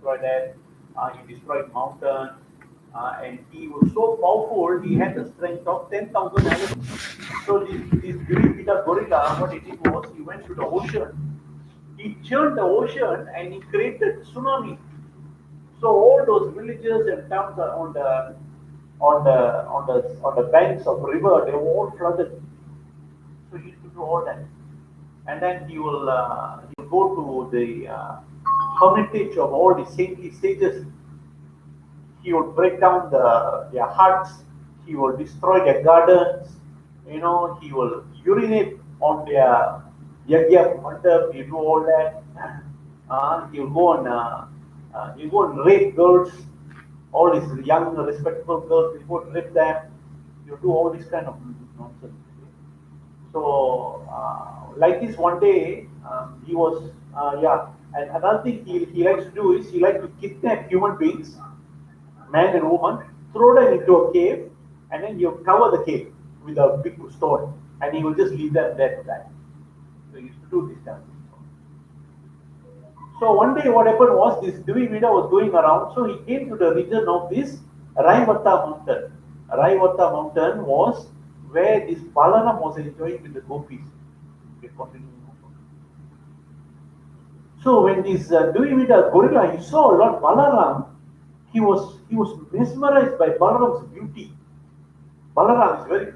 destroy that. He destroyed mountain, and he was so powerful. He had the strength of 10,000 elephants. So this Durivida gorilla, what he did was he went to the ocean. He churned the ocean and he created tsunami. So all those villages and towns are on the banks of river, they were all flooded. So he used to do all that, and then he will go to the hermitage of all the saintly sages. He would break down their huts. He will destroy their gardens. He will urinate on their yagya mandap. He do all that. He'll go and rape girls. All these young, respectable girls. He would rape them. He'll do all this kind of nonsense. So, like this one day, he was, yeah. And another thing he likes to do is he likes to kidnap human beings, man and woman, throw them into a cave, and then you cover the cave with a big stone, and he will just leave them there to die. So he used to do this kind of thing. So one day, what happened was this Divivida was going around, so he came to the region of this Raivata mountain. Raivata mountain was where this Balaram was enjoying with the gopis. Okay, continue. So when this Divivida gorilla, he saw Lord Balaram, he was mesmerized by Balaram's beauty. Balaram is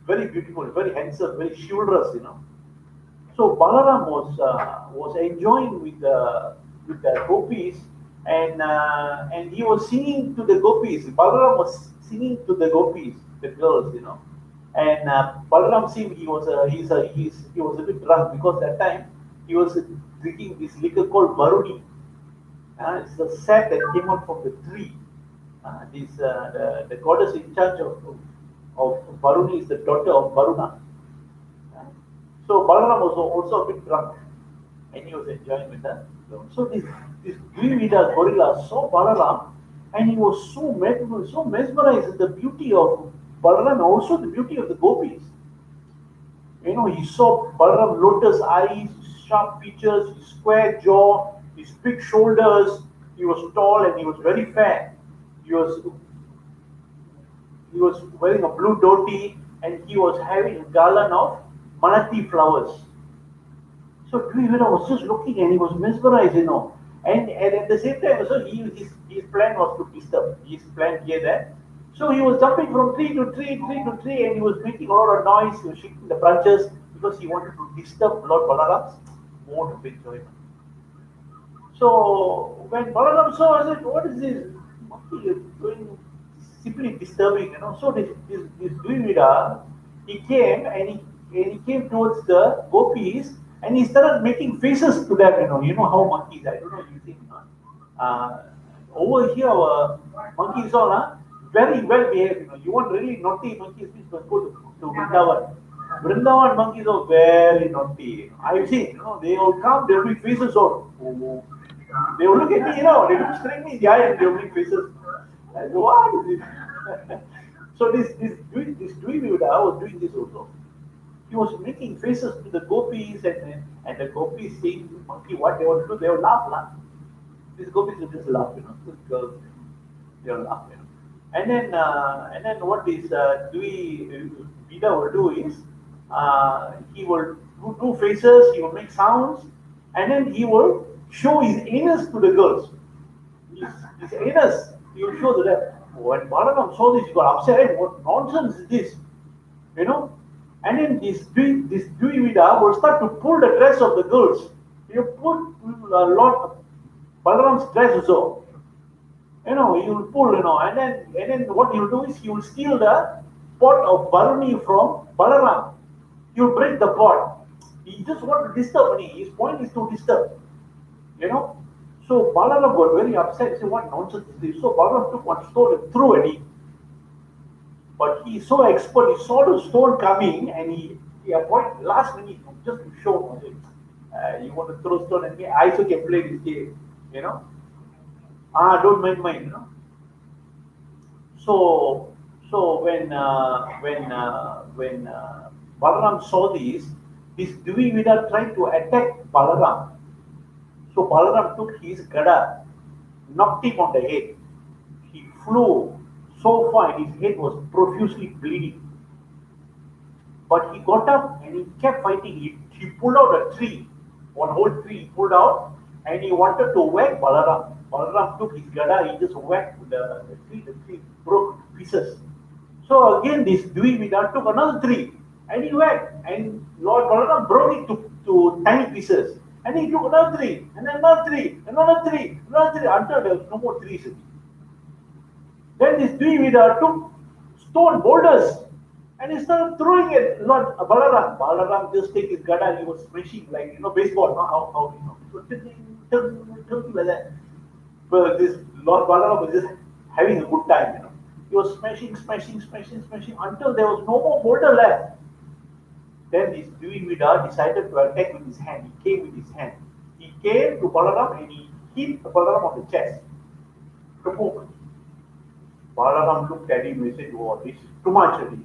very beautiful, very handsome, very chivalrous. So Balaram was enjoying with the gopis, and he was singing to the gopis. Balaram was singing to the gopis, the girls. And Balaram seemed he was a bit drunk because that time he was drinking this liquor called Baruni. It's the sap that came out from the tree. The goddess in charge of Baruni is the daughter of Varuna. So Balaram was also a bit drunk, and he was enjoying with that. So this Dvivida gorilla saw Balaram, and he was so mesmerized at the beauty of Balaram, and also the beauty of the gopis. He saw Balaram lotus eyes, sharp features, his square jaw, his big shoulders. He was tall and he was very fair. He was he was wearing a blue dhoti and he was having a garland of manati flowers. So Dvivida was just looking and he was mesmerized. And at the same time, also his plan was to disturb. His plan here there. So he was jumping from tree to tree, tree to tree, and he was making a lot of noise. He was shaking the branches because he wanted to disturb Lord Balaram's mode of enjoyment. So when Balaram saw, I said, "What is this monkey doing? Simply disturbing." So this Dvivida, he came and he came towards the gopis and he started making faces to them. You know how monkeys. I don't know if you think. Uh, Over here, our monkeys all very well behaved. You want really naughty monkeys, please go to Vrindavan. Vrindavan monkeys are very naughty. I've seen. They will come, they will make faces all. They will look at me, they will string me in the eye and they will make faces. I go, what is this? So this Dvivida was doing this also. He was making faces to the gopis and the gopis saying to the monkey what they want to do. They will laugh. These gopis will just laugh. These girls, they will laugh. And then what this Dvivida will do is he will do faces. He will make sounds, and then he will show his anus to the girls. His anus, he will show to them. When Balaram saw this, he got upset. Hey, what nonsense is this? And then this Dvivida will start to pull the dress of the girls. He will pull a lot Balaram's dress also. He will pull, and then what he will do is he will steal the pot of Baruni from Balaram. He will break the pot. He just wants to disturb me. His point is to disturb. So Balaram got very upset. He said, "What nonsense is this?" So Balaram took one stone and threw at him. But he's so expert, he saw the stone coming and he avoided last minute just to show him. You want to throw stone at me? I also can play this game. Don't mind mine. So when Balaram saw this Dvivida tried to attack Balaram. So Balaram took his gada, knocked him on the head. He flew so far and his head was profusely bleeding. But he got up and he kept fighting. He pulled out a tree, one whole tree he pulled out, and he wanted to whack Balaram. Balaram took his gada, he just whacked the tree broke to pieces. So again, this Dvivida took another tree and he whacked, and Lord Balaram broke it to tiny pieces. And he took another tree, and another tree, another tree, another tree, until there was no more trees. Then this Dvivida took stone boulders and he started throwing at Lord Balaram. Balaram just take his gada and he was smashing like baseball, no? How so tilting like that. But this Lord Balaram was just having a good time. He was smashing until there was no more boulder left. Then this Dvivida decided to attack with his hand. He came with his hand. He came to Balaram and he hit Balaram on the chest. Balaram looked at him and said, "Oh, this is too much already."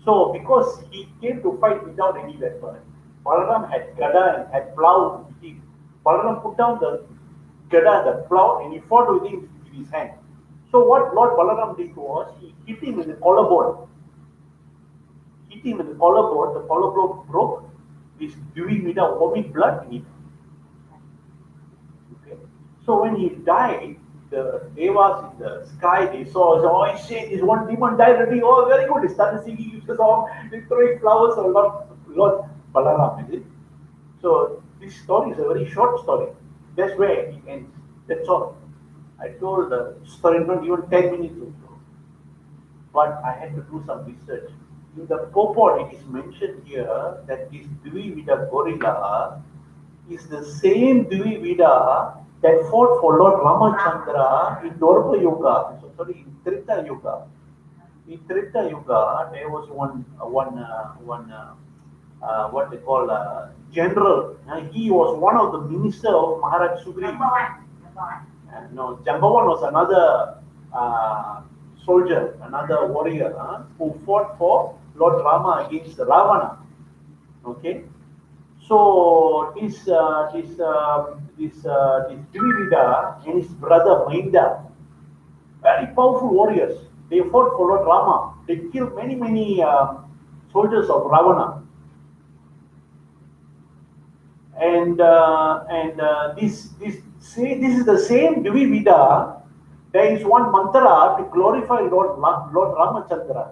So, because he came to fight without any weapon, Balaram had gada and had plow with him. Balaram put down the gada, the plow, and he fought with him with his hand. So, what Lord Balaram did was, he hit him in the collarbone. The collarbone broke. This Dvivida vomit blood in it. Okay. So, when he died, the devas in the sky, they saw, oh, I say this one demon died already. Oh, very good. They started singing the song, they throwing flowers or Lord Balaram, is it? So this story is a very short story. That's where it ends. That's all. I told the story not even 10 minutes ago. But I had to do some research. In the purport, it is mentioned here that this Dvivida gorilla is the same Dvivida that fought for Lord Ramachandra in Dwarpa Yuga. In Treta Yuga. In Treta Yuga, there was one what they call general. He was one of the ministers of Maharaj Sugriv. No, Jambavan was another soldier, another warrior who fought for Lord Rama against Ravana. Okay. So this Dvivida and his brother Mainda, very powerful warriors. They fought for Lord Rama. They killed many soldiers of Ravana. And this is the same Dvivida. There is one mantra to glorify Lord Ramachandra.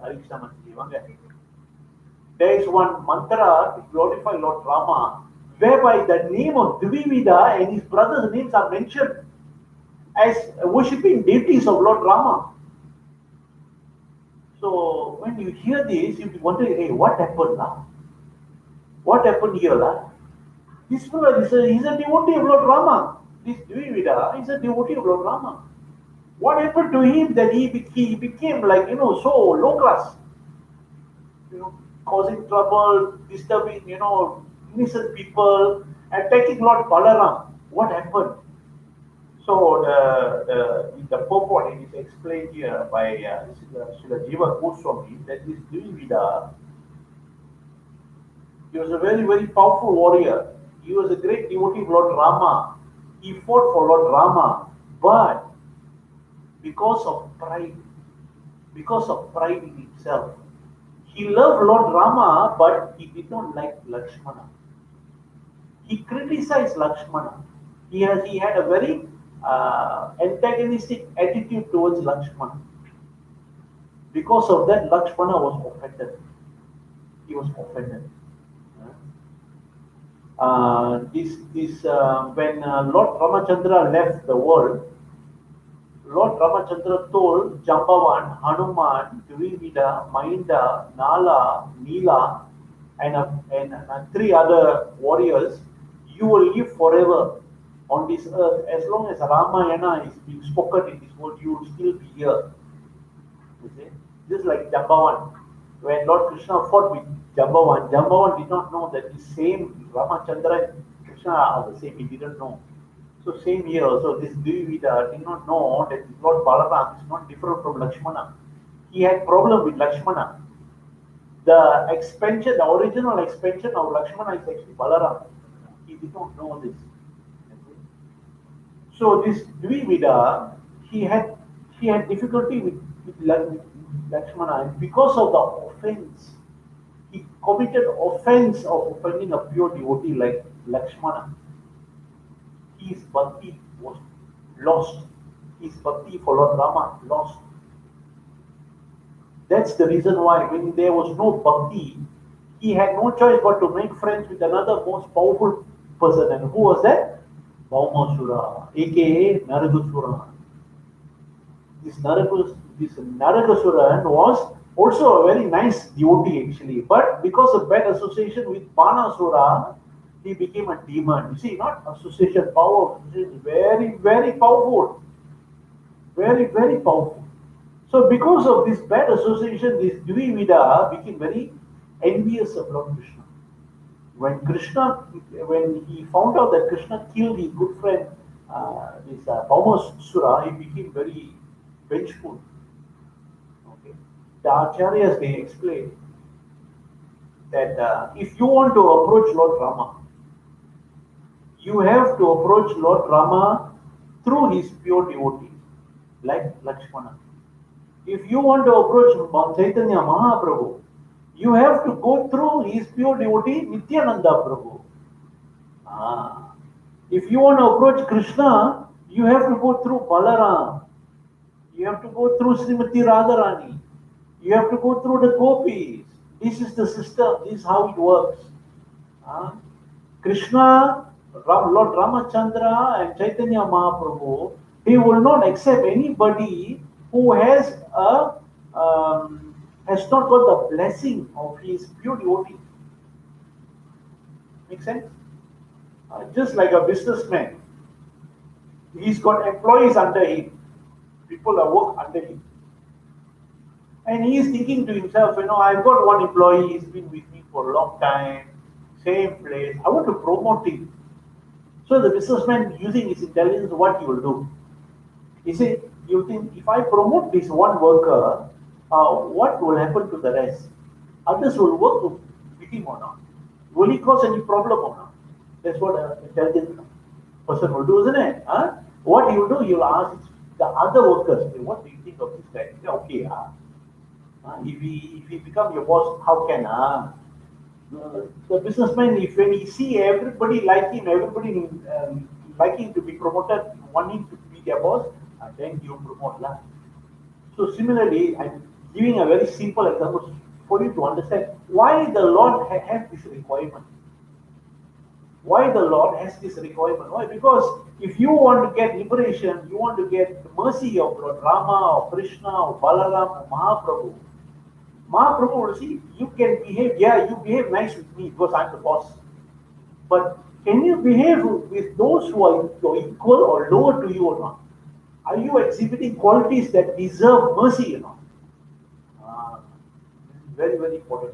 There is one mantra to glorify Lord Rama, whereby the name of Dvivida and his brothers' names are mentioned as worshipping deities of Lord Rama. So when you hear this, you'll be wondering, hey, what happened now? What happened here? This fellow is a devotee of Lord Rama. This Dvivida is a devotee of Lord Rama. What happened to him that he became like, so low class? Causing trouble, disturbing, innocent people, attacking Lord Balaram. What happened? So in the purport, it is explained here by Srila Jiva Goswami that this Dvivida, he was a very, very powerful warrior. He was a great devotee of Lord Rama. He fought for Lord Rama, but because of pride in himself, he loved Lord Rama, but he did not like Lakshmana. He criticized Lakshmana. He had a very antagonistic attitude towards Lakshmana. Because of that, Lakshmana was offended. He was offended. When Lord Ramachandra left the world, Lord Ramachandra told Jambavan, Hanuman, Dvivida, Mainda, Nala, Neela, and 3 other warriors, you will live forever on this earth. As long as Ramayana is being spoken in this world, you will still be here. You see? Just like Jambavan. When Lord Krishna fought with Jambavan, Jambavan did not know that the same Ramachandra and Krishna are the same. He didn't know. So same here also, this Dvivida did not know that Lord Balaram is not different from Lakshmana. He had problem with Lakshmana. The original expansion of Lakshmana is actually Balaram. He did not know this. So this Dvivida, he had he had difficulty with Lakshmana, and because of the offense, he committed offense of offending a pure devotee like Lakshmana. His bhakti was lost. His bhakti for Lord Rama lost. That's the reason why when there was no bhakti, he had no choice but to make friends with another most powerful person. And who was that? Baumasura, aka Naragasura. This Naragasura was also a very nice devotee actually, but because of bad association with Banasura, he became a demon. You see, not association, power of association is very, very powerful. Very, very powerful. So because of this bad association, this Dvivida became very envious of Lord Krishna. When Krishna, when he found out that Krishna killed his good friend, this Baumasura, he became very vengeful. Okay. The Acharyas, they explain that if you want to approach Lord Rama, you have to approach Lord Rama through his pure devotee, like Lakshmana. If you want to approach Chaitanya Mahaprabhu, you have to go through his pure devotee Nityananda Prabhu. Ah. If you want to approach Krishna, you have to go through Balaram. You have to go through Srimati Radharani. You have to go through the gopis. This is the system. This is how it works. Ah. Krishna, Lord Ramachandra and Chaitanya Mahaprabhu, they will not accept anybody who has not got the blessing of his pure devotee. Make sense? Just like a businessman, he's got employees under him, people that work under him, and he is thinking to himself, I've got one employee, he's been with me for a long time, same place, I want to promote him. So the businessman, using his intelligence, what he will do? He said, you think if I promote this one worker, what will happen to the rest? Others will work with him or not? Will he cause any problem or not? That's what an intelligent person will do, isn't it? Huh? What he will do, he will ask the other workers, hey, what do you think of this guy? Say, okay, if he become your boss, how can the businessman, if when he see everybody like him, everybody liking to be promoted, wanting to be their boss, then you promote lah. So similarly, I'm giving a very simple example for you to understand why the Lord has this requirement. Why the Lord has this requirement? Why? Because if you want to get liberation, you want to get the mercy of Lord Rama or Krishna or Balaram or Mahaprabhu. Mahaprabhu will see, you can behave, you behave nice with me because I'm the boss. But can you behave with those who are equal or lower to you or not? Are you exhibiting qualities that deserve mercy or not? Very, very important.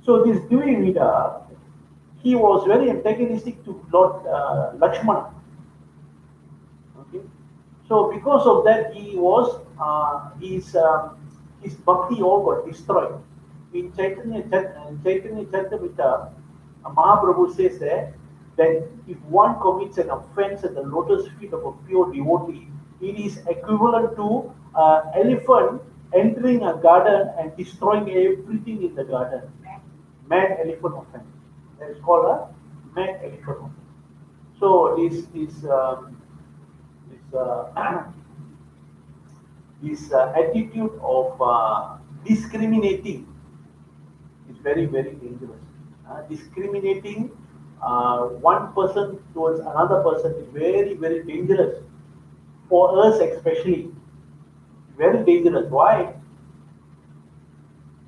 So this Dvivida, he was very antagonistic to Lord Lakshmana. Okay, so because of that, he was his bhakti all got destroyed. In Chaitanya Charitamrita, Mahaprabhu says that if one commits an offense at the lotus feet of a pure devotee, it is equivalent to an elephant entering a garden and destroying everything in the garden. Mad elephant offense. That is called a mad elephant offense. So this attitude of discriminating is very, very dangerous. Discriminating one person towards another person is very, very dangerous. For us especially, very dangerous. Why?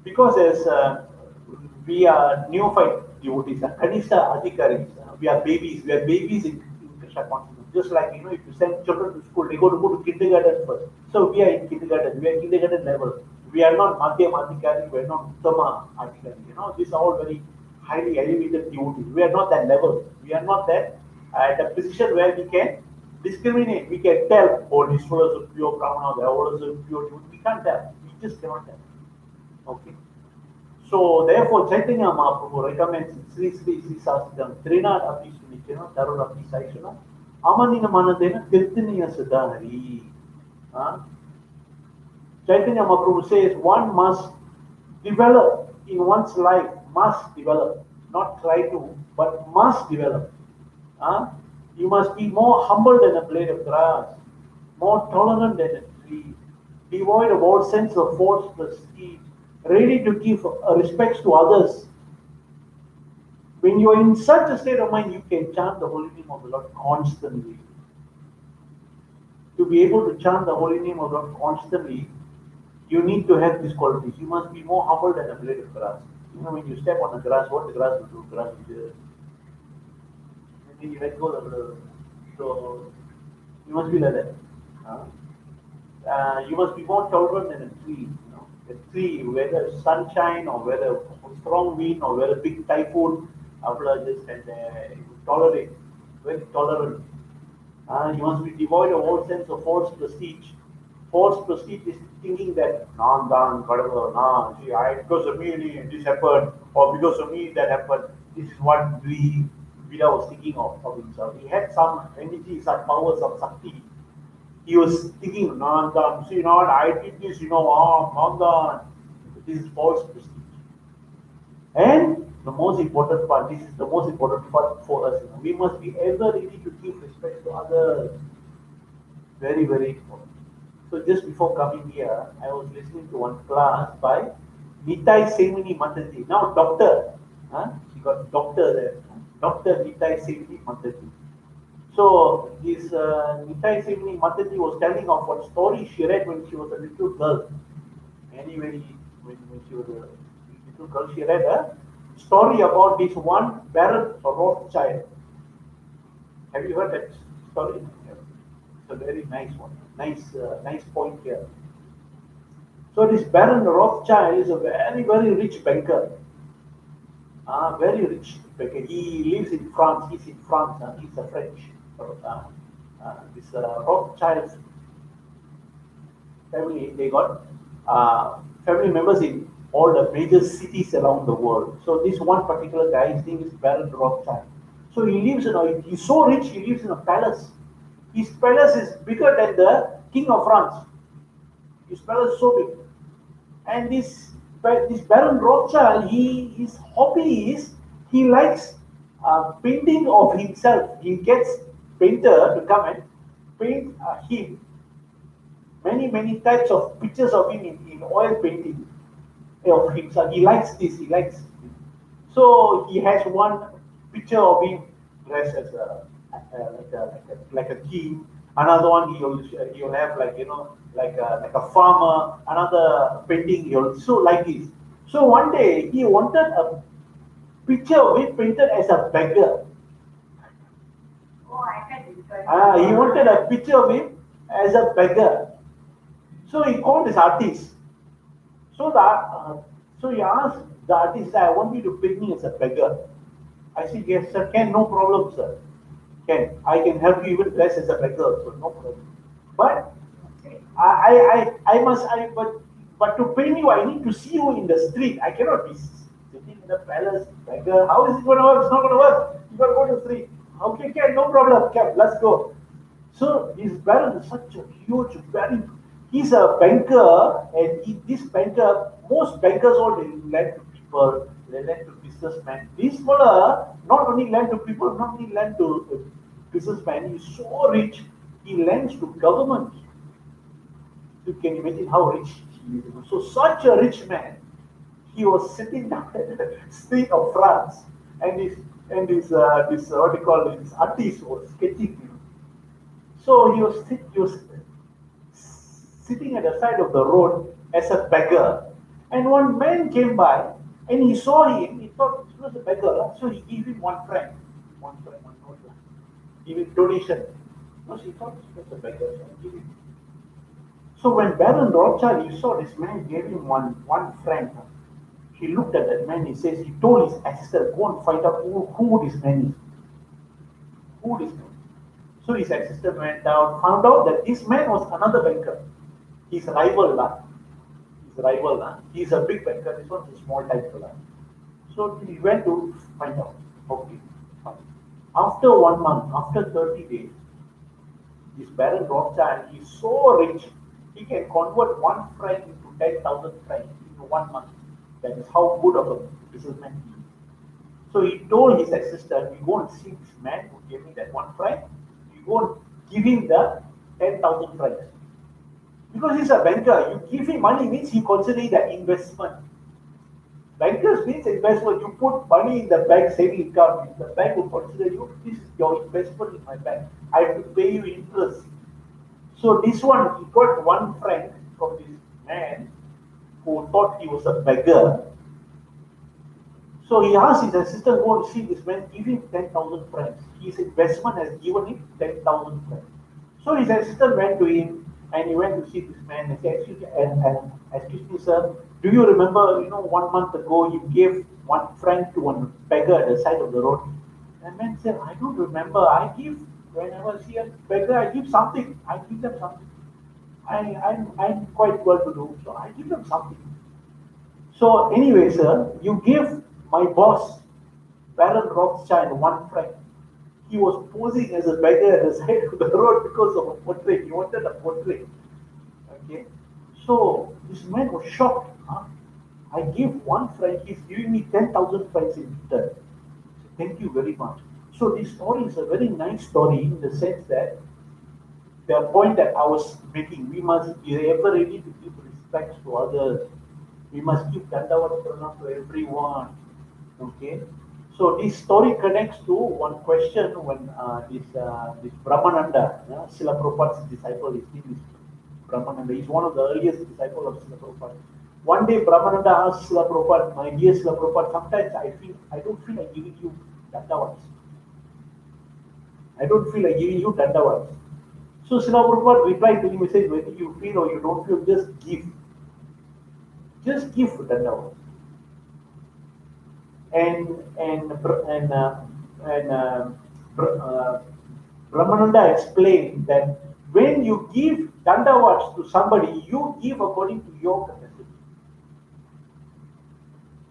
Because as we are neophyte devotees, Kanishta Adhikaris, we are babies in Krishna consciousness. Just like, if you send children to school, they go to kindergarten first. So we are in kindergarten, we are kindergarten level. We are not Madhyam Adhikari, we are not Uttama Adhikari. These are all very highly elevated devotees. We are not that level. We are not that at a position where we can discriminate. We can tell, oh, this fellow is a pure Brahmana, the other is a pure devotee. We can't tell. We just cannot tell. Okay. So therefore, Chaitanya Mahaprabhu recommends Sri Sastram, Trinad Api Sunichana, Tarun Api Saishana, Amanina Manadena Kirtaniya Sadahari. Chaitanya Mahaprabhu says one must develop in one's life, must develop, not try to, but must develop. Huh? You must be more humble than a blade of grass, more tolerant than a tree, devoid of all sense of false prestige, ready to give respects to others. When you are in such a state of mind, you can chant the holy name of the Lord constantly. To be able to chant the holy name of the Lord constantly, you need to have these qualities. You must be more humble than a blade of grass. You know, when you step on the grass, what the grass will do? Grass will just, and then you let go of the. So you must be like that. You must be more tolerant than a tree. You know, a tree, whether sunshine or whether strong wind or whether big typhoon, just and tolerate, very tolerant. You must be devoid of all sense of false prestige. False prestige is thinking that see, because of me this happened, or because of me that happened. This is what Vida was thinking of himself. He had some energy, some powers of Sakti. He was thinking, Nandan, see, not I did this, Nandan. This is false prestige. And the most important part, this is the most important part for us. We must be ever ready to give respect to others. Very, very important. So just before coming here, I was listening to one class by Nitai Semini Mataji. Now doctor. She got doctor there. Dr. Nitai Semini Mataji. So this Nitai Semini Mataji was telling of what story she read when she was a little girl. Anyway, when she was a little girl, she read a story about this one Baron Rothschild. Have you heard that story? It's a very nice one. Nice point here. So this Baron Rothschild is a very, very rich banker. Very rich banker. He lives in France. He's in France. He's a French. This Rothschild family, they got family members in all the major cities around the world. So this one particular guy, his name is Baron Rothschild. So he lives he's so rich, he lives in a palace. His palace is bigger than the King of France. His palace is so big. And this Baron Rothschild, his hobby is he likes painting of himself. He gets painter to come and paint him. Many types of pictures of him in oil painting of himself. He likes this. He likes. So he has one picture of him dressed as like a king. Another one he'll have like like a farmer. Another painting so like this. So one day he wanted a picture of him painted as a beggar. Oh, I can He wanted a picture of him as a beggar. So he called his artist. So he asked the artist, I want you to paint me as a beggar. I said, yes, sir, no problem, sir. I can help you even dress as a beggar, so no problem. But but to paint you, I need to see you in the street. I cannot be sitting in the palace, beggar. How is it going to work? It's not going to work. You got to go to the street. Okay, no problem. Let's go. So this baron is such a huge, he's a banker, and this banker, most bankers all they lend to people, they lend to businessmen. This fellow not only lend to people, not only lend to businessmen, he's so rich, he lends to government. You can imagine how rich he is. So such a rich man, he was sitting down at the street of France, and this what do you call it, this artist was sketching him. So he was sitting at the side of the road as a beggar. And one man came by and he saw him. He thought he was a beggar. So he gave him one franc. One note. Give him donation. No, he thought he was a beggar. So he gave him. So when Baron Rothschild, he saw this man gave him one franc. He looked at that man. He told his assistant, go and find out who this man is. Who this man is. So his assistant went down, found out that this man was another banker. His rival. He's a big banker. This one's a small type fella. So he went to find out. Okay, fine. After 1 month, after 30 days, This Baron Rothschild is so rich, he can convert 1 franc into 10,000 francs in 1 month. That is how good of a businessman he is. So he told his assistant, "We go and see this man who gave me that 1 franc. We go and give him the 10,000 francs." Because he's a banker, you give him money means he consider it an investment. Bankers means investment. You put money in the bank, saving account. The bank will consider you, this is your investment in my bank. I have to pay you interest. So this one, he got 1 franc from this man who thought he was a beggar. So he asked his assistant, go and see this man, give him 10,000 francs. His investment has given him 10,000 francs. So his assistant went to him and he went to see this man and said, excuse me, sir, do you remember, 1 month ago you gave 1 franc to one beggar at the side of the road? And the man said, I don't remember. I give, whenever I see a beggar, I give something. I give them something. I'm quite well to do, so I give them something. So anyway, sir, you give my boss, Baron Rothschild, 1 franc. He was posing as a beggar at the side of the road because of a portrait. He wanted a portrait. Okay. So this man was shocked. Huh? I give 1 franc, he's giving me 10,000 francs in return. So, thank you very much. So this story is a very nice story in the sense that the point that I was making, we must be ever ready to give respect to others. We must give Dandavat Pranam to everyone. Okay. So this story connects to one question when this Brahmananda, Srila Prabhupada's disciple, his name is Brahmananda. He's one of the earliest disciples of Srila Prabhupada. One day Brahmananda asked Srila Prabhupada, my dear Srila Prabhupada, sometimes I don't feel like giving you Dandavats. I don't feel like giving you Dandavats. So Srila Prabhupada replied to him, he said, whether you feel or you don't feel, just give. Just give Dandavats. And Brahmananda explained that when you give Dandavats to somebody, you give according to your capacity.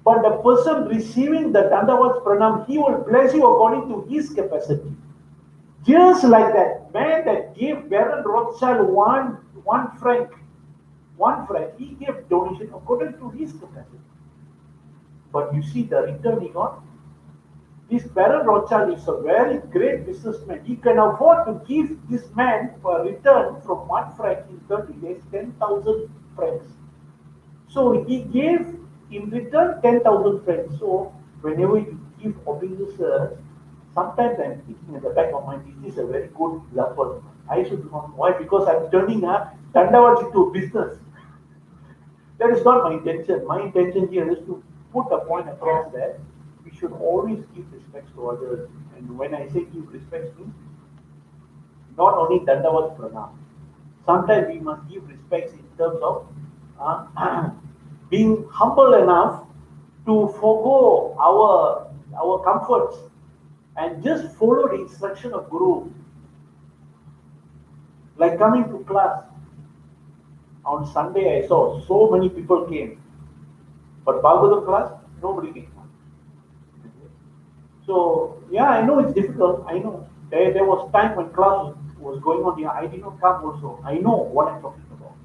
But the person receiving the Dandavats Pranam, he will bless you according to his capacity. Just like that man that gave Baron Rothschild one franc, he gave donation according to his capacity. But you see the return he got. This Baron Rothschild is a very great businessman. He can afford to give this man a return from 1 franc in 30 days, 10,000 francs. So he gave in return 10,000 francs. So whenever you give officers, sometimes I'm thinking at the back of my mind, this is a very good example. I should know why? Because I'm turning a Dandavats into a business. That is not my intention. My intention here is to put a point across that we should always give respect to others. And when I say give respect to, not only Dandavats Pranam. Sometimes we must give respects in terms of being humble enough to forego our comforts and just follow the instruction of Guru. Like coming to class. On Sunday I saw so many people came. But Bagavatam class, nobody came. So, yeah, I know it's difficult. I know. There was time when class was going on here. I did not come also. I know what I'm talking about.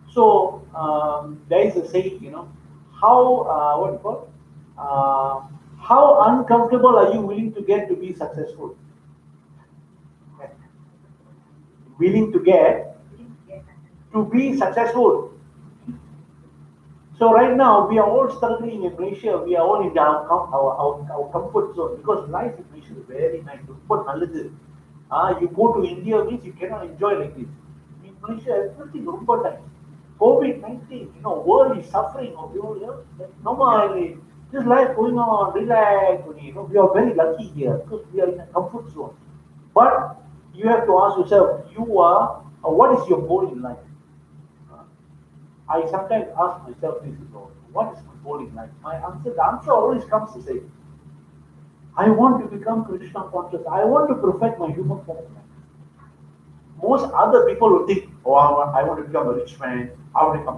So, there is a saying, how, what do you call? How uncomfortable are you willing to get to be successful? Willing to get to be successful. So right now we are all struggling in Malaysia. We are all in our comfort zone because life in Malaysia is very nice. You go to India means you cannot enjoy like this. In Malaysia, everything is nice. COVID-19, world is suffering. Normally, just life going on, relax. We are very lucky here because we are in a comfort zone. But you have to ask yourself, what is your goal in life? I sometimes ask myself this, what is my goal in life? The answer always comes to say, I want to become Krishna conscious. I want to perfect my human form. Most other people would think, I want to become a rich man. I want to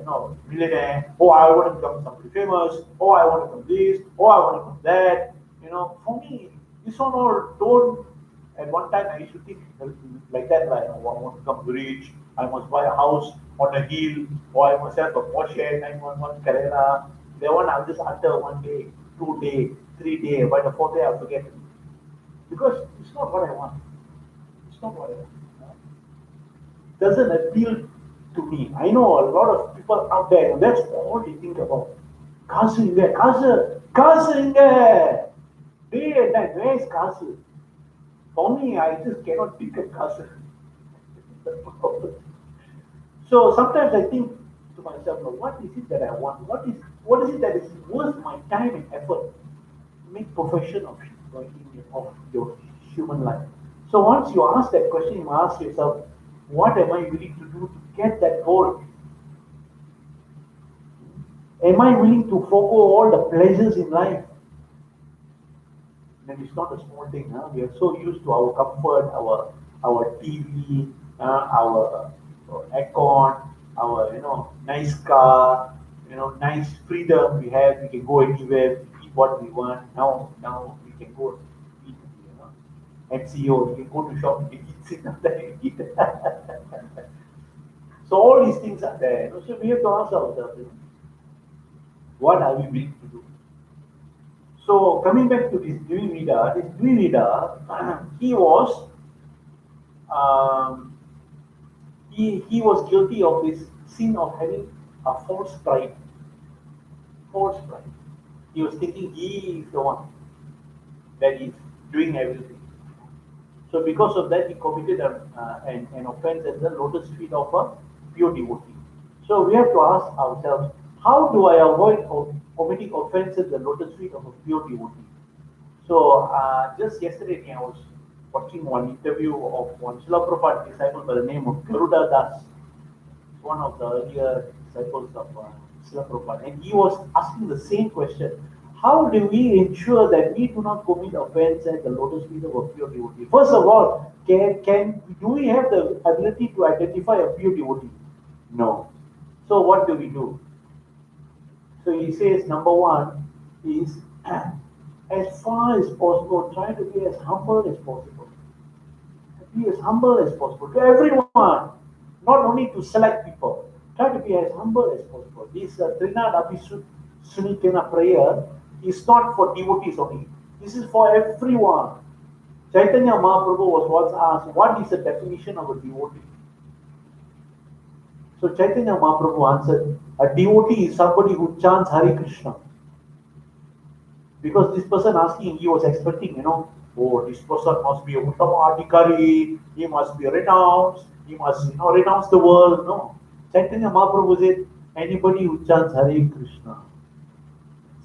become, millionaire. I want to become somebody famous. I want to become this. I want to become that. For me, this one all don't At one time, I used to think like that, like, I want to become rich, I must buy a house on a hill, or I must have a Porsche 911 Carrera. That one I'll just utter one day, 2 day, 3 day, by the fourth day I'll forget it. Because it's not what I want. It's not what I want. Doesn't appeal to me. I know a lot of people out there, that's all they think about. காசு இங்க காசு காசு இங்க day and night, where is காசு? For me, I just cannot think of காசு. So sometimes I think to myself, "No, what is it that I want? What is it that is worth my time and effort? Make profession of your human life." So once you ask that question, you ask yourself, what am I willing to do to get that goal? Am I willing to forego all the pleasures in life? And it's not a small thing. Huh? We are so used to our comfort, our TV, our aircon, our nice car, nice freedom we have. We can go anywhere, eat what we want. Now we can go eat, MCO. We can go to shop, we can eat, sit down there and eat. So all these things are there. So we have to ask ourselves, what are we willing to do? So coming back to this Dvivida, he was um, he was guilty of this sin of having a false pride. False pride. He was thinking he is the one that is doing everything. So because of that, he committed an offense at the lotus feet of a pure devotee. So we have to ask ourselves, how do I avoid committing offense at the lotus feet of a pure devotee? So just yesterday I was watching one interview of one Srila Prabhupada disciple by the name of Garuda Das, one of the earlier disciples of Srila Prabhupada, and he was asking the same question. How do we ensure that we do not commit offense at the lotus feet of a pure devotee? First of all, do we have the ability to identify a pure devotee? No. So what do we do? So he says number one is as far as possible, try to be as humble as possible. Be as humble as possible to everyone, not only to select people. Try to be as humble as possible. This Trinad Abhisunikena prayer is not for devotees only. This is for everyone. Chaitanya Mahaprabhu was once asked, what is the definition of a devotee? So Chaitanya Mahaprabhu answered, a devotee is somebody who chants Hare Krishna. Because this person asking, he was expecting, oh, this person must be a Uttama Adhikari, he must be renounced, he must, renounce the world. No. Chaitanya Mahaprabhu said, anybody who chants Hare Krishna.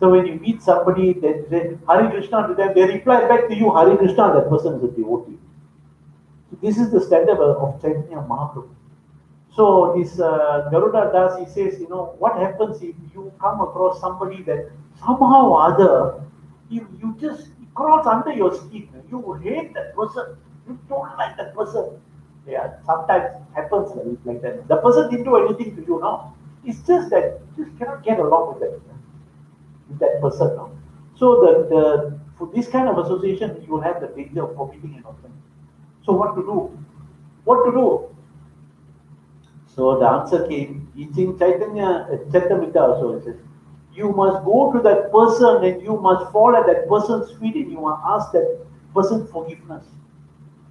So when you meet somebody that say Hare Krishna to them, they reply back to you, Hare Krishna, that person is a devotee. So this is the standard of Chaitanya Mahaprabhu. So this Garuda Das, he says, what happens if you come across somebody that somehow or other, you just cross under your skin, you hate that person, you don't like that person. Yeah, sometimes happens like that. The person didn't do anything to you now. It's just that you just cannot get along with that person now. So for this kind of association, you will have the danger of committing an offense. So what to do? What to do? So the answer came, it's in Chaitanya also, it says, you must go to that person and you must fall at that person's feet and you must ask that person forgiveness.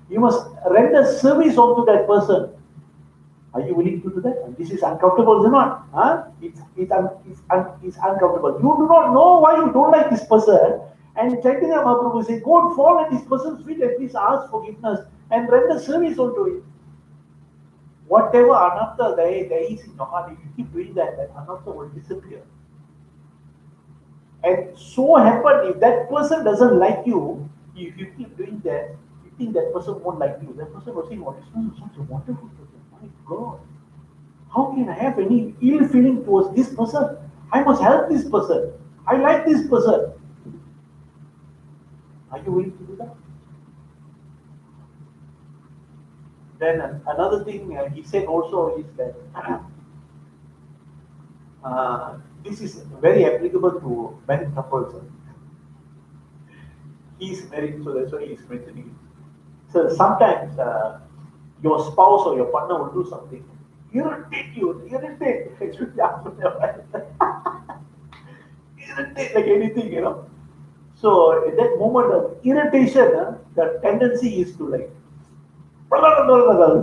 You must render service unto that person. Are you willing to do that? And this is uncomfortable, is it not? Huh? It's uncomfortable. You do not know why you don't like this person. And Chaitanya Mahaprabhu says, go and fall at this person's feet and please ask forgiveness and render service unto it. Whatever anartha there is in your heart, if you keep doing that, that anartha will disappear. And so happen if that person doesn't like you, if you keep doing that, you think that person won't like you. That person will say, "Oh, this person is such a wonderful person. My God, how can I have any ill feeling towards this person? I must help this person. I like this person." Are you willing to do that? Then another thing he said also is that this is very applicable to married couples. He is married, so that's why he is mentioning it. So sometimes your spouse or your partner will do something, irritate, especially after the wife. Irritate like anything. So at that moment of irritation, the tendency is to like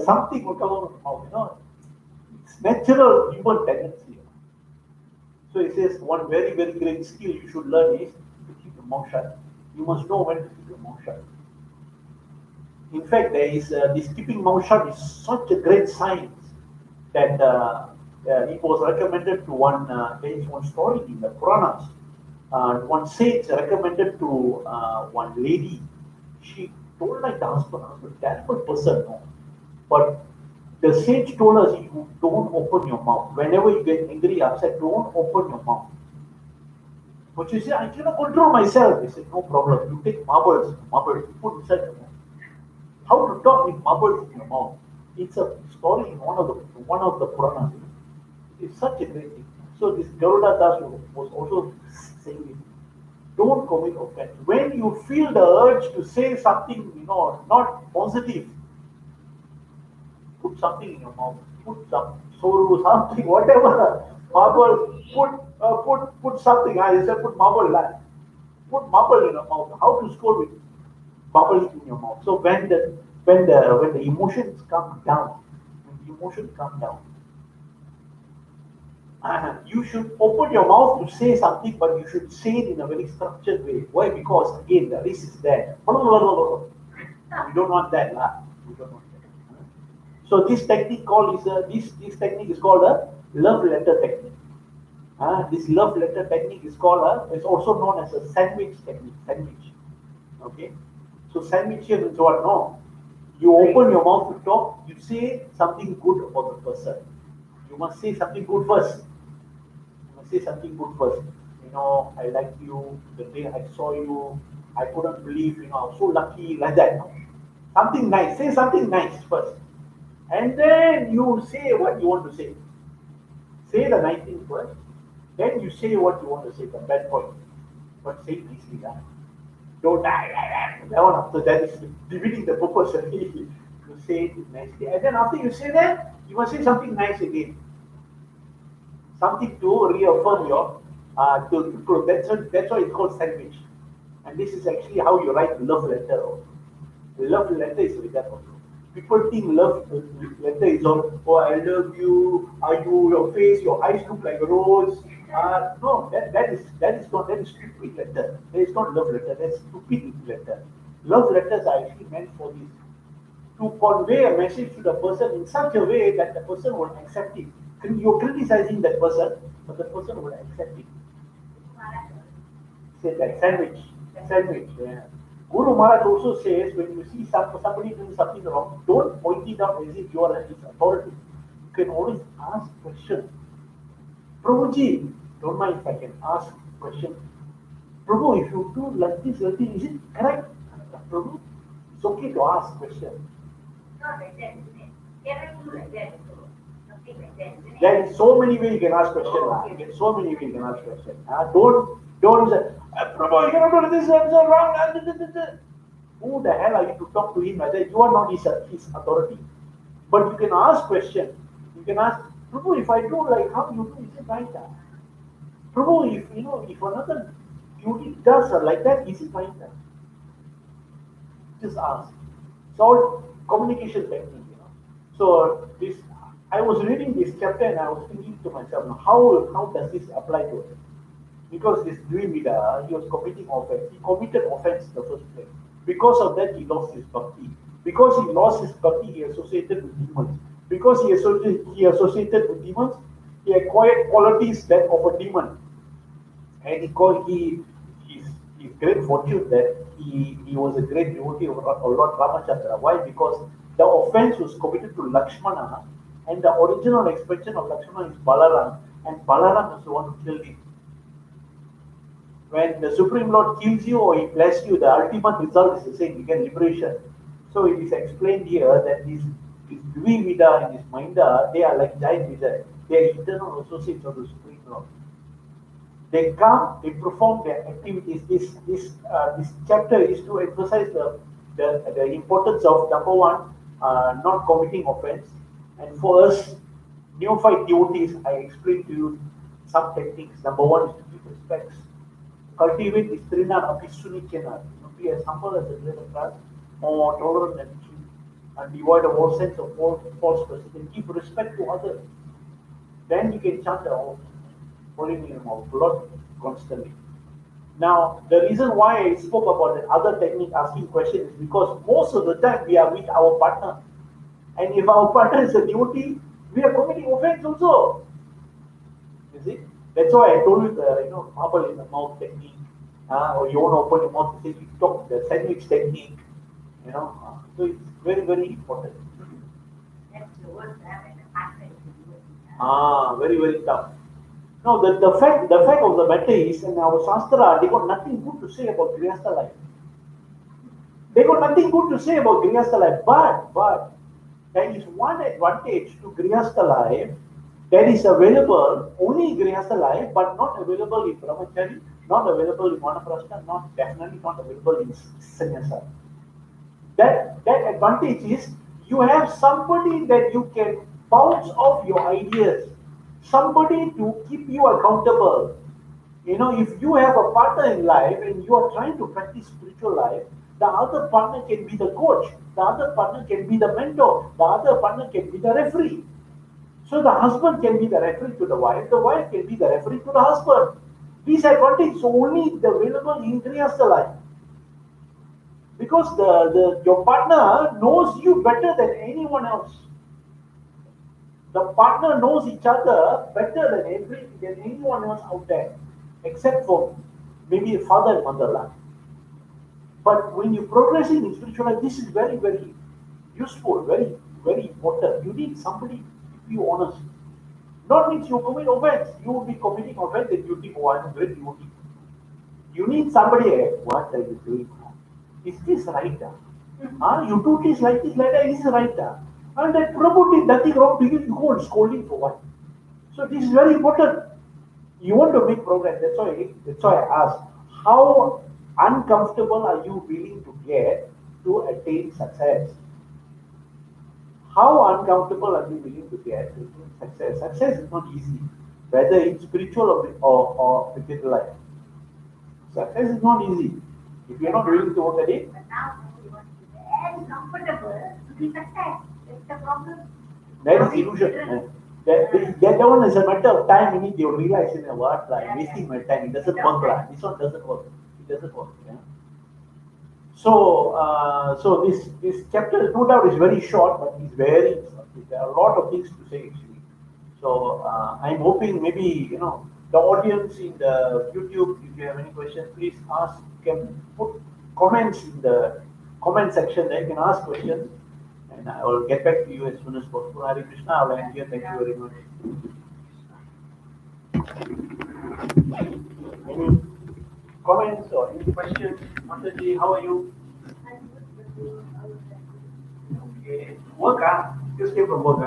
something will come out of the mouth. It's natural human tendency. So he says one very, very great skill you should learn is to keep your mouth shut. You must know when to keep your mouth shut. In fact, there is this keeping mouth shut is such a great science that it was recommended to one. There is one story in the Puranas. One sage recommended to one lady. She told like the husband, terrible person, no. But the sage told us, you don't open your mouth. Whenever you get angry, upset, don't open your mouth. But you say, I cannot control myself. They said, no problem. You take marbles, you put inside your mouth. How to talk with marbles in your mouth? It's a story in one of the Puranas. It's such a great thing. So this Garuda Das was also saying it. Don't commit offense. When you feel the urge to say something, not positive, put something in your mouth. Put some sorrow, something, whatever. Marble. Put something. I said put marble. Put marble in your mouth. How to score with bubbles in your mouth. So when the emotions come down, you should open your mouth to say something, but you should say it in a very structured way. Why? Because again, the risk is there. We don't want that, lah. We don't want that. So this technique is called a love letter technique. This love letter technique is it's also known as a sandwich technique. Sandwich. Okay. So sandwich here means what? No. You open your mouth to talk. You say something good about the person. You must say something good first. I like you. The day I saw you, I couldn't believe. I was so lucky. Like that. No? Something nice. Say something nice first, and then you say what you want to say. Say the nice thing first. Then you say what you want to say. The bad point, but say it nicely. Don't die. That one after that is defeating the purpose. You say it nicely, and then after you say that, you must say something nice again. Something to reaffirm your that's why it's called sandwich. And this is actually how you write love letter also. Love letter is like that also. People think love letter is all, oh, I love you, are you, your face, your eyes look like a rose. No, that is stupid letter. That is not love letter, that's stupid letter. Love letters are actually meant for this. To convey a message to the person in such a way that the person will accept it. You're criticizing that person, but the person will accept it. Say that sandwich. Yeah. Guru Maharaj also says when you see somebody doing something wrong, don't point it out as if you are his authority. You can always ask questions. Prabhuji, don't mind if I can ask question. Prabhu, if you do like this, is it correct? Prabhu, it's okay to ask question. Not like that, isn't it? Can I do like that also? Something like that, isn't it? There is so many ways you can ask question. Okay. There's so many ways you can ask question. Don't say, Prabhu, you cannot do this, it's wrong. Who the hell are you to talk to him like that? You are not his authority. But you can ask question. You can ask, Prabhu, if I do like how you do, is it right? Prabhu, if another duty does like that, is it right? Just ask. It's all communication technique. So I was reading this chapter and I was thinking to myself, how does this apply to us? Because this Dvivida, he was committing offense. He committed offense in the first place. Because of that, he lost his bhakti. Because he lost his bhakti, he associated with demons. Because he associated with demons, he acquired qualities that of a demon. And his great fortune that he was a great devotee of Lord Ramachandra. Why? Because the offense was committed to Lakshmana, and the original expression of Lakshmana is Balaram, and Balaram is the one who killed him. When the Supreme Lord kills you or he blesses you, the ultimate result is the same, you get liberation. So it is explained here that these Dvivida and this Mainda, they are like giant lizards. They are eternal associates of the Supreme Lord. They come, they perform their activities. This chapter is to emphasize the the importance of number one, not committing offense, and for us neophyte devotees, I explained to you some techniques. Number one is to give respects, cultivate this trina apisuni chena, be as humble as a grain of grass, more tolerant and true, and devoid of all sense of false precedent. Give respect to others. Then you can chant the holy name of Lord constantly. Now, the reason why I spoke about the other technique asking questions is because most of the time we are with our partner. And if our partner is a devotee, we are committing offense also. You see? That's why I told you the marble in the mouth technique. Or you want to open your mouth and say, you talk the sandwich technique. So it's very, very important. That's the worst habit, the partner is the worst. Very, very tough. No, the fact of the matter is, in our Shastra, they got nothing good to say about Grihastha life. They got nothing good to say about Grihastha life, but there is one advantage to Grihastha life that is available only in Grihastha life, but not available in Brahmachari, not available in Vanaprastha, definitely not available in Sannyasa. That advantage is you have somebody that you can bounce off your ideas, somebody to keep you accountable. If you have a partner in life and you are trying to practice spiritual life, the other partner can be the coach, the other partner can be the mentor, the other partner can be the referee. So the husband can be the referee to the wife can be the referee to the husband. These advantages only available in Grihastha life. Because your partner knows you better than anyone else. The partner knows each other better than anyone else out there, except for maybe father and mother. But when you progress in spiritual life, this is very, very useful, very, very important. You need somebody to keep you honest. Not means you commit offense. You will be committing offense and you think, oh, I'm a great devotee. You need somebody, what are you doing? Is this right? You do this like this, is this right? And that Prabhu did nothing wrong to you, you go and scolding for what? So this is very important. You want to make progress. That's why I asked, how uncomfortable are you willing to get to attain success? How uncomfortable are you willing to get to attain success? Success is not easy, whether it's spiritual or physical life. Success is not easy. If you're not willing to work at it. But now you want to be very comfortable to be success. That's the problem. That is illusion. That one is a matter of time. They will realize in a word, like wasting my time. It doesn't work. This one doesn't work. It doesn't work. Yeah? So this chapter, no doubt, is very short, but it's very. There are a lot of things to say actually. So I'm hoping maybe the audience in the YouTube, if you have any questions, please ask. You can put comments in the comment section. There you can ask questions, and I will get back to you as soon as possible. Hare Krishna. I will end here. Thank you very much. Any comments or any questions? Mataji, how are you? Okay. Work, Just came from work,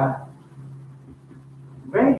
Very